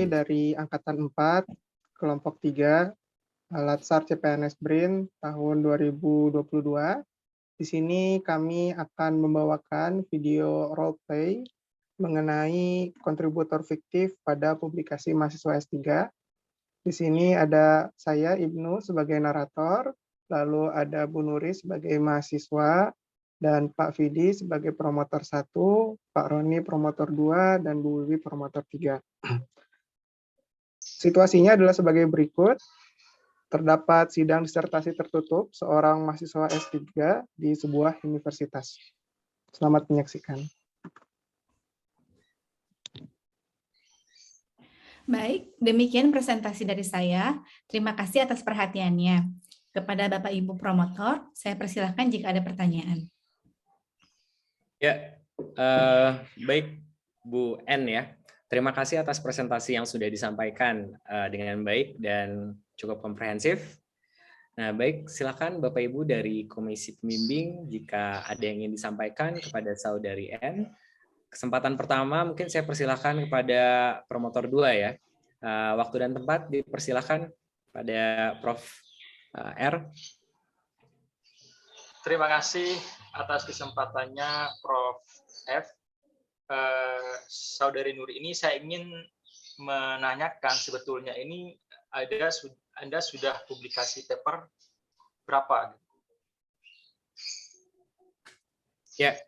kami dari Angkatan 4, Kelompok 3, Latsar CPNS BRIN tahun 2022. Di sini kami akan membawakan video role play mengenai kontributor fiktif pada publikasi mahasiswa S3. Di sini ada saya, Ibnu, sebagai narator, lalu ada Bu Nuri sebagai mahasiswa, dan Pak Vidi sebagai promotor 1, Pak Roni promotor 2, dan Bu Wiwi promotor 3. Situasinya adalah sebagai berikut. Terdapat sidang disertasi tertutup seorang mahasiswa S3 di sebuah universitas. Selamat menyaksikan. Baik, demikian presentasi dari saya. Terima kasih atas perhatiannya. Kepada Bapak Ibu promotor, saya persilahkan jika ada pertanyaan. Ya, baik Bu N ya. Terima kasih atas presentasi yang sudah disampaikan dengan baik dan cukup komprehensif. Nah, baik, silakan Bapak Ibu dari Komisi Pembimbing jika ada yang ingin disampaikan kepada Saudari N. Kesempatan pertama mungkin saya persilahkan kepada promotor 2 ya. Waktu dan tempat dipersilahkan pada Prof. R. Terima kasih atas kesempatannya Prof. F. Saudari Nuri, ini saya ingin menanyakan sebetulnya ini Anda sudah publikasi paper berapa? Ya,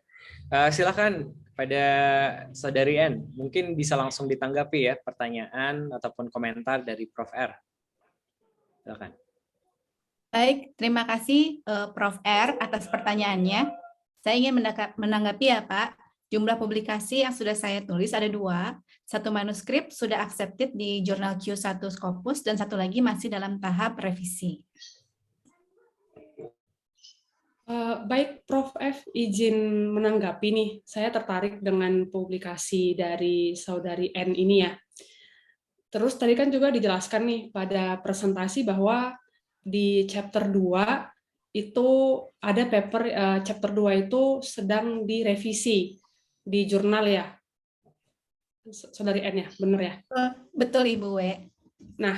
silakan pada Saudari N. Mungkin bisa langsung ditanggapi ya pertanyaan ataupun komentar dari Prof. R. Silakan. Baik, terima kasih Prof. R atas pertanyaannya. Saya ingin menanggapi ya Pak. Jumlah publikasi yang sudah saya tulis ada 2. Satu manuskrip sudah accepted di jurnal Q1 Scopus dan satu lagi masih dalam tahap revisi. Baik, Prof. F. izin menanggapi nih. Saya tertarik dengan publikasi dari Saudari N ini ya. Terus tadi kan juga dijelaskan nih pada presentasi bahwa di chapter 2 itu ada paper chapter 2 itu sedang direvisi di jurnal ya, Saudari N ya, benar ya? Betul Ibu W. Nah,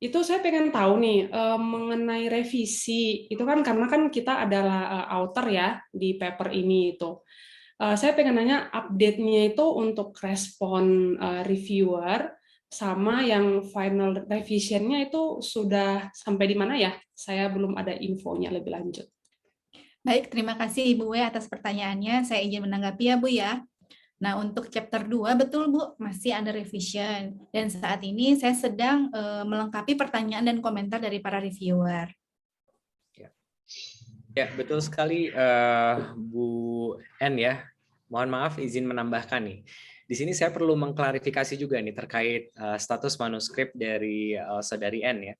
itu saya pengen tahu nih mengenai revisi itu kan karena kan kita adalah author ya di paper ini itu. Saya pengen nanya update-nya itu untuk respon reviewer sama yang final revision-nya itu sudah sampai di mana ya? Saya belum ada infonya lebih lanjut. Baik, terima kasih Ibu W atas pertanyaannya. Saya izin menanggapi ya Bu ya. Nah, untuk chapter 2, betul Bu, masih under revision. Dan saat ini saya sedang melengkapi pertanyaan dan komentar dari para reviewer. Ya, betul sekali Bu N ya. Mohon maaf izin menambahkan nih. Di sini saya perlu mengklarifikasi juga nih terkait status manuskrip dari Saudari N ya.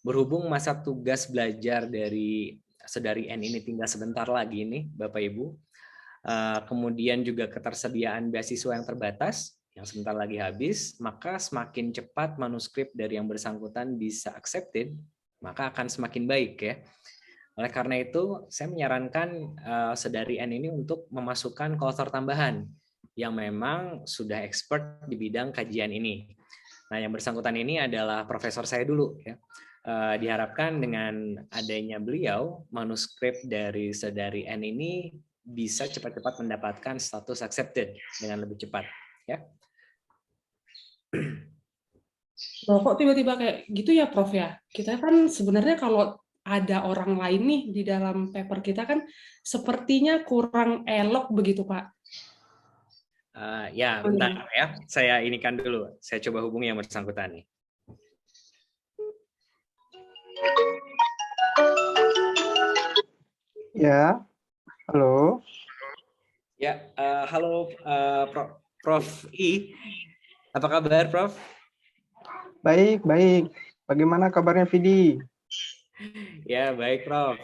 Berhubung masa tugas belajar dari Saudari N ini tinggal sebentar lagi nih Bapak Ibu. Kemudian juga ketersediaan beasiswa yang terbatas yang sebentar lagi habis, maka semakin cepat manuskrip dari yang bersangkutan bisa accepted, maka akan semakin baik ya. Oleh karena itu, saya menyarankan Saudari N ini untuk memasukkan coauthor tambahan yang memang sudah expert di bidang kajian ini. Nah, yang bersangkutan ini adalah profesor saya dulu ya. Diharapkan dengan adanya beliau, manuskrip dari Saudari N ini bisa cepat-cepat mendapatkan status accepted dengan lebih cepat ya. Loh, kok tiba-tiba kayak gitu ya Prof ya? Kita kan sebenarnya kalau ada orang lain nih di dalam paper kita kan sepertinya kurang elok begitu Pak. Ya, bentar ya. Saya inikan dulu. Saya coba hubungi yang bersangkutan nih. Ya, halo. Ya, halo Prof. I. Apa kabar, Prof? Baik, baik. Bagaimana kabarnya, Vidi? Ya, baik, Prof.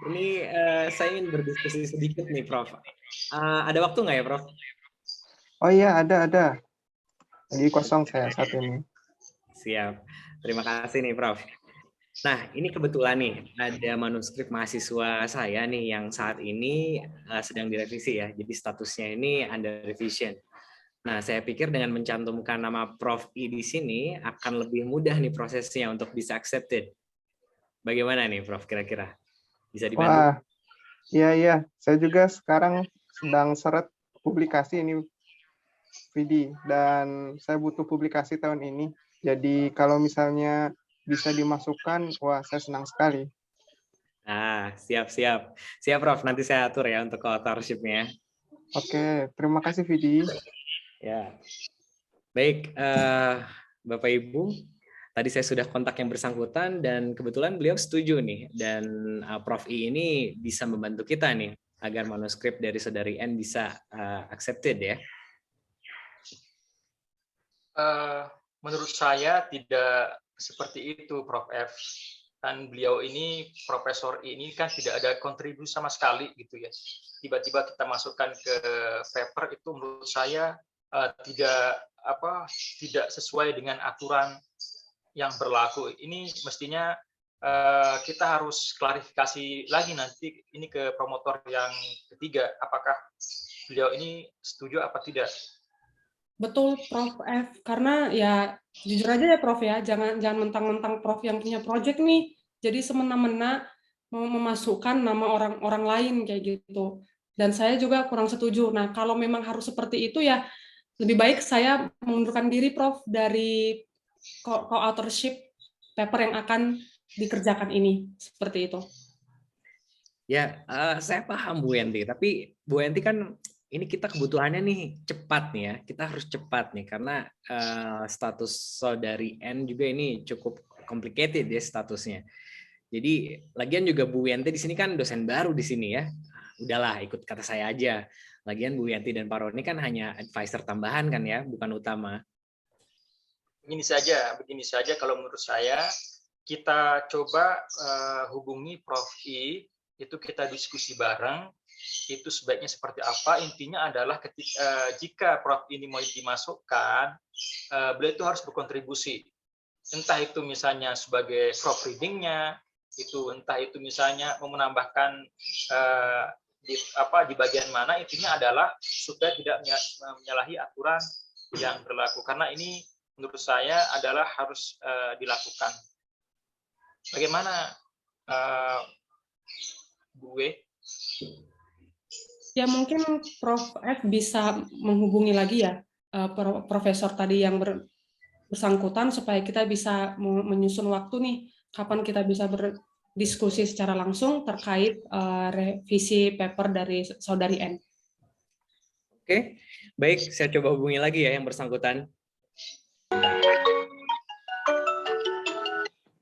Ini saya ingin berdiskusi sedikit nih, Prof. Ada waktu nggak ya, Prof? Oh iya, ada. Lagi kosong saya saat ini. Siap. Terima kasih nih, Prof. Nah, ini kebetulan nih, ada manuskrip mahasiswa saya nih yang saat ini sedang direvisi ya. Jadi statusnya ini under revision. Nah, saya pikir dengan mencantumkan nama Prof. I di sini akan lebih mudah nih prosesnya untuk bisa accepted. Bagaimana nih, Prof? Kira-kira bisa dibantu? Wah, iya. Saya juga sekarang sedang seret publikasi ini, Vidi, dan saya butuh publikasi tahun ini. Jadi kalau misalnya bisa dimasukkan, wah saya senang sekali. Ah, siap. Siap, Prof. Nanti saya atur ya untuk authorship-nya. Oke, terima kasih Vidi. Ya. Baik, Bapak Ibu, tadi saya sudah kontak yang bersangkutan dan kebetulan beliau setuju nih, dan Prof. I ini bisa membantu kita nih agar manuskrip dari Saudari N bisa accepted ya. Menurut saya tidak seperti itu, Prof. F. Kan beliau ini, Profesor ini kan tidak ada kontribusi sama sekali gitu ya. Tiba-tiba kita masukkan ke paper itu menurut saya tidak sesuai dengan aturan yang berlaku. Ini mestinya kita harus klarifikasi lagi nanti ini ke promotor yang ketiga, apakah beliau ini setuju apa tidak. Betul, Prof. F. Karena ya jujur aja ya, Prof ya, jangan mentang-mentang Prof yang punya project nih, jadi semena-mena mau memasukkan nama orang lain kayak gitu. Dan saya juga kurang setuju. Nah, kalau memang harus seperti itu ya, lebih baik saya mengundurkan diri, Prof, dari co-authorship paper yang akan dikerjakan ini, seperti itu. Ya, saya paham Bu Yanti, tapi Bu Yanti kan ini kita kebutuhannya nih cepat nih ya, kita harus cepat nih karena status Saudari N juga ini cukup complicated ya statusnya. Jadi lagian juga Bu Yanti di sini kan dosen baru di sini ya. Udahlah ikut kata saya aja. Lagian Bu Yanti dan Pak Roni kan hanya advisor tambahan kan ya, bukan utama. Begini saja kalau menurut saya kita coba hubungi Prof. I, itu kita diskusi bareng, itu sebaiknya seperti apa. Intinya adalah jika Prof. ini mau dimasukkan, beliau itu harus berkontribusi. Entah itu misalnya sebagai proofreading-nya, entah itu misalnya mau menambahkan di bagian mana, intinya adalah supaya tidak menyalahi aturan yang berlaku. Karena ini menurut saya adalah harus dilakukan. Bagaimana Bu W? Ya mungkin Prof. F bisa menghubungi lagi ya profesor tadi yang bersangkutan supaya kita bisa menyusun waktu nih kapan kita bisa berdiskusi secara langsung terkait revisi paper dari Saudari N. Oke, baik, saya coba hubungi lagi ya yang bersangkutan.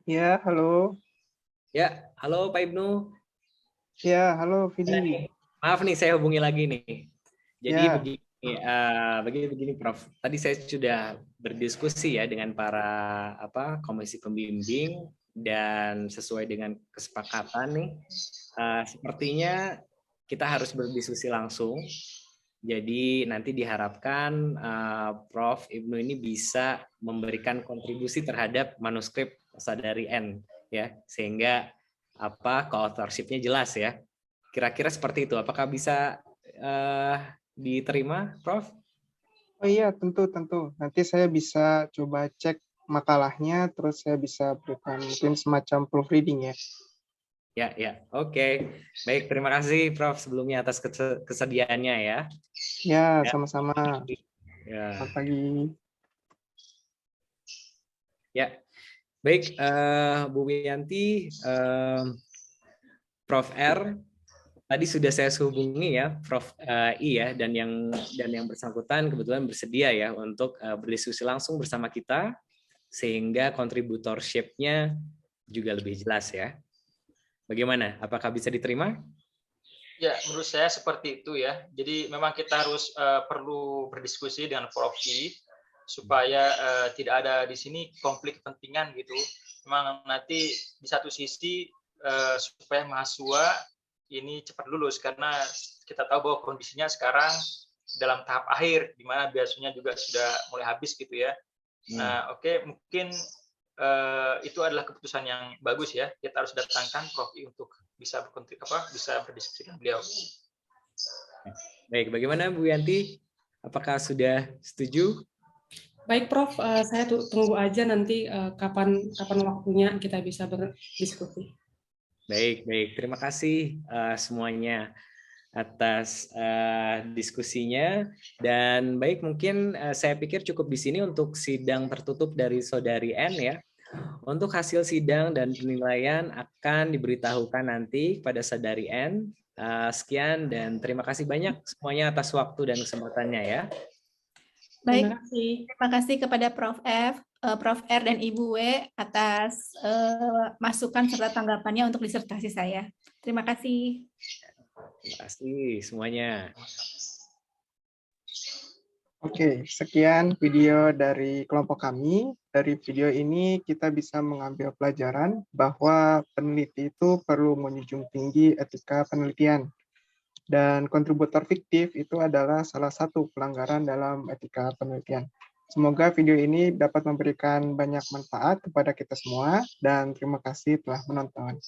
Ya, halo. Ya, halo Pak Ibnu. Ya, halo Vidi. Maaf nih, saya hubungi lagi nih. Jadi Ya. begini Prof. Tadi saya sudah berdiskusi ya dengan para komisi pembimbing dan sesuai dengan kesepakatan nih, sepertinya kita harus berdiskusi langsung. Jadi nanti diharapkan Prof. Ibnu ini bisa memberikan kontribusi terhadap manuskrip Saudari N ya, sehingga co-authorship-nya jelas ya. Kira-kira seperti itu. Apakah bisa diterima, Prof? Oh iya, tentu. Nanti saya bisa coba cek makalahnya, terus saya bisa berikan mungkin semacam proofreading ya. Ya. Oke. Baik, terima kasih Prof sebelumnya atas kesediaannya ya. Ya, sama-sama. Ya. Selamat pagi. Ya. Baik, Bu Wiyanti, Prof R, tadi sudah saya hubungi ya, Prof I ya, dan yang bersangkutan kebetulan bersedia ya untuk berdiskusi langsung bersama kita, sehingga kontributorship-nya juga lebih jelas ya. Bagaimana? Apakah bisa diterima? Ya, menurut saya seperti itu ya. Jadi memang kita harus perlu berdiskusi dengan Prof I supaya tidak ada di sini konflik kepentingan gitu. Memang nanti di satu sisi supaya mahasiswa ini cepat lulus karena kita tahu bahwa kondisinya sekarang dalam tahap akhir di mana biasanya juga sudah mulai habis gitu ya. Nah, oke, mungkin itu adalah keputusan yang bagus ya. Kita harus datangkan Prof I untuk bisa berdiskusi dengan beliau. Baik, bagaimana Bu Yanti? Apakah sudah setuju? Baik, Prof. Saya tunggu aja nanti kapan waktunya kita bisa berdiskusi. Baik. Terima kasih semuanya atas diskusinya. Dan baik, mungkin saya pikir cukup di sini untuk sidang tertutup dari Saudari N ya. Untuk hasil sidang dan penilaian akan diberitahukan nanti kepada Saudari N. Sekian dan terima kasih banyak semuanya atas waktu dan kesempatannya ya. Baik, terima kasih kepada Prof. F, Prof. R, dan Ibu W atas masukan serta tanggapannya untuk disertasi saya. Terima kasih. Terima kasih semuanya. Oke, sekian video dari kelompok kami. Dari video ini kita bisa mengambil pelajaran bahwa peneliti itu perlu menjunjung tinggi etika penelitian. Dan kontributor fiktif itu adalah salah satu pelanggaran dalam etika penelitian. Semoga video ini dapat memberikan banyak manfaat kepada kita semua, dan terima kasih telah menonton.